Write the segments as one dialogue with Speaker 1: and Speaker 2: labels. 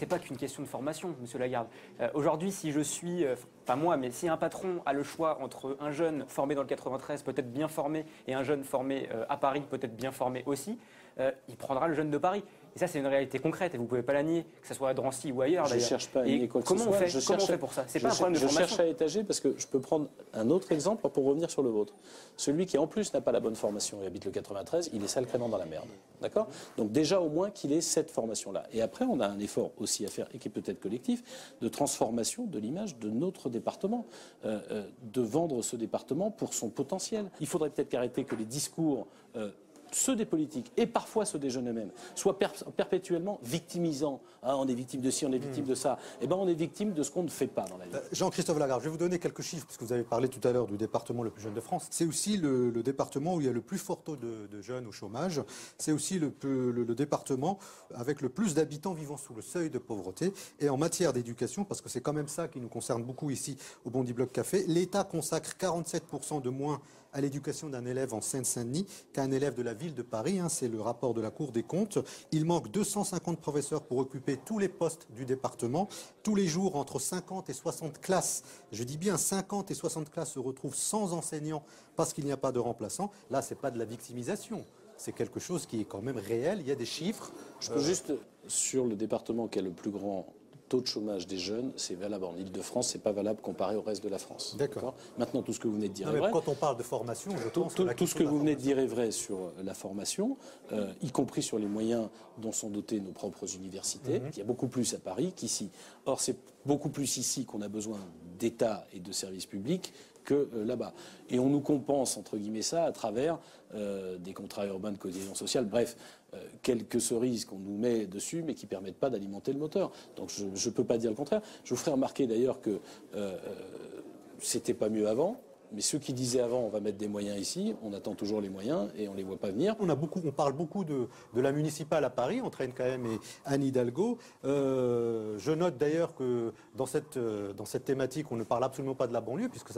Speaker 1: pas qu'une question de formation, monsieur Lagarde. Aujourd'hui, si je suis, pas moi, mais si un patron a le choix entre un jeune formé dans le 93, peut-être bien formé, et un jeune formé à Paris, peut-être bien formé aussi, il prendra le jeune de Paris. Et ça, c'est une réalité concrète et vous ne pouvez pas la nier, que ce soit à Drancy ou ailleurs.
Speaker 2: Je ne cherche pas à nier quoi que ce soit.
Speaker 1: Comment on fait pour ça? C'est pas un problème de formation.
Speaker 2: Je cherche à étager parce que je peux prendre un autre exemple pour revenir sur le vôtre. Celui qui en plus n'a pas la bonne formation et habite le 93, il est sacrément dans la merde. D'accord? Donc déjà au moins qu'il ait cette formation-là. Et après, on a un effort aussi à faire, et qui est peut-être collectif, de transformation de l'image de notre département, de vendre ce département pour son potentiel. Il faudrait peut-être qu'arrêter que les discours ceux des politiques et parfois ceux des jeunes eux-mêmes soient perpétuellement victimisants. Ah, on est victime de ci, on est victime de ça. Eh bien, on est victime de ce qu'on ne fait pas dans la vie.
Speaker 3: Jean-Christophe Lagarde, je vais vous donner quelques chiffres, parce que vous avez parlé tout à l'heure du département le plus jeune de France. C'est aussi le département où il y a le plus fort taux de jeunes au chômage. C'est aussi le département avec le plus d'habitants vivant sous le seuil de pauvreté. Et en matière d'éducation, parce que c'est quand même ça qui nous concerne beaucoup ici au Bondi Bloc Café, l'État consacre 47% de moins à l'éducation d'un élève en Seine-Saint-Denis qu'un élève de la ville de Paris. C'est le rapport de la Cour des comptes. Il manque 250 professeurs pour occuper tous les postes du département. Tous les jours, entre 50 et 60 classes, je dis bien 50 et 60 classes se retrouvent sans enseignants parce qu'il n'y a pas de remplaçants. Là, ce n'est pas de la victimisation. C'est quelque chose qui est quand même réel. Il y a des chiffres.
Speaker 2: Je peux juste, sur le département qui a le plus grand taux de chômage des jeunes, c'est valable en Ile-de-France, c'est pas valable comparé au reste de la France.
Speaker 3: D'accord.
Speaker 2: Maintenant, tout ce que vous venez de dire
Speaker 3: est vrai. Quand on parle de formation, je pense que
Speaker 2: tout ce que vous venez de dire est vrai sur la formation, y compris sur les moyens dont sont dotées nos propres universités. Il y a beaucoup plus à Paris qu'ici. Or, c'est beaucoup plus ici qu'on a besoin d'État et de services publics que là-bas. Et on nous compense, entre guillemets, ça à travers des contrats urbains de cohésion sociale, bref, quelques cerises qu'on nous met dessus, mais qui ne permettent pas d'alimenter le moteur. Donc je ne peux pas dire le contraire. Je vous ferai remarquer d'ailleurs que c'était pas mieux avant. Mais ceux qui disaient avant, on va mettre des moyens ici, on attend toujours les moyens et on ne les voit pas venir.
Speaker 3: On parle beaucoup de la municipale à Paris, entre NKM et Anne Hidalgo. Je note d'ailleurs que dans cette thématique, on ne parle absolument pas de la banlieue, puisque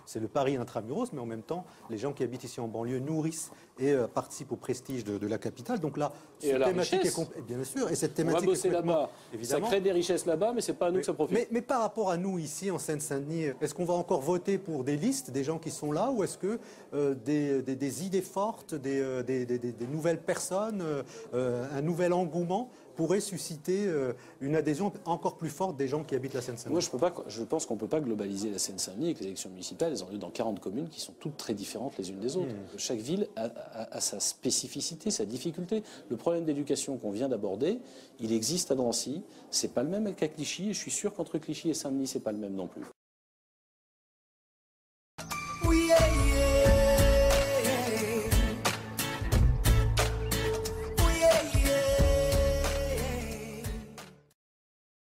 Speaker 3: c'est le Paris intramuros, mais en même temps, les gens qui habitent ici en banlieue nourrissent et participent au prestige de la capitale. Donc là,
Speaker 2: cette thématique est
Speaker 3: bien sûr, et cette thématique
Speaker 2: on va bosser là-bas. Ça crée des richesses là-bas, mais c'est pas à nous que ça profite.
Speaker 3: Mais par rapport à nous ici en Seine-Saint-Denis, est-ce qu'on va encore voter pour des listes, des gens qui sont là, ou est-ce que des idées fortes, des nouvelles personnes, un nouvel engouement pourrait susciter une adhésion encore plus forte des gens qui habitent la Seine-Saint-Denis?
Speaker 2: Moi, je pense qu'on ne peut pas globaliser la Seine-Saint-Denis avec les élections municipales. Elles ont lieu dans 40 communes qui sont toutes très différentes les unes des autres. Chaque ville a sa spécificité, sa difficulté. Le problème d'éducation qu'on vient d'aborder, il existe à Drancy. C'est pas le même qu'à Clichy, et je suis sûr qu'entre Clichy et Saint-Denis, c'est pas le même non plus.